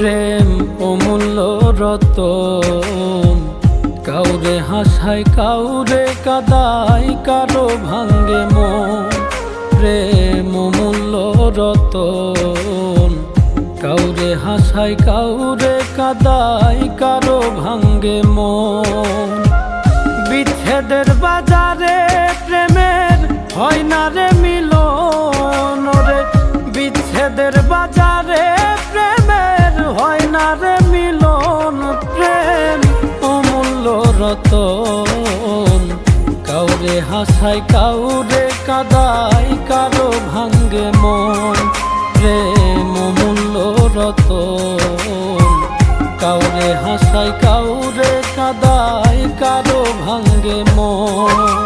প্রেম অমূল্য রতন, কাউরে হাসায় কাউরে কাদায়, কারো ভাঙ্গে মন। প্রেম অমূল্য রতন, কাউরে হাসায় কাউরে কাদায়, কারো ভাঙ্গে মন। বিচ্ছেদের বাজারে প্রেমের হয় না রে মিলন রে, বিচ্ছেদের বাজারে প্রেমের হয় না রে মিলন। প্রেম অমূল্য রতন, কাউরে হাসায় কাউরে কাদায়, কারো ভাঙ্গে মন। প্রেম অমূল্য রতন, কাউরে হাসায় কাউরে কাদায়, কারো ভাঙ্গে মন।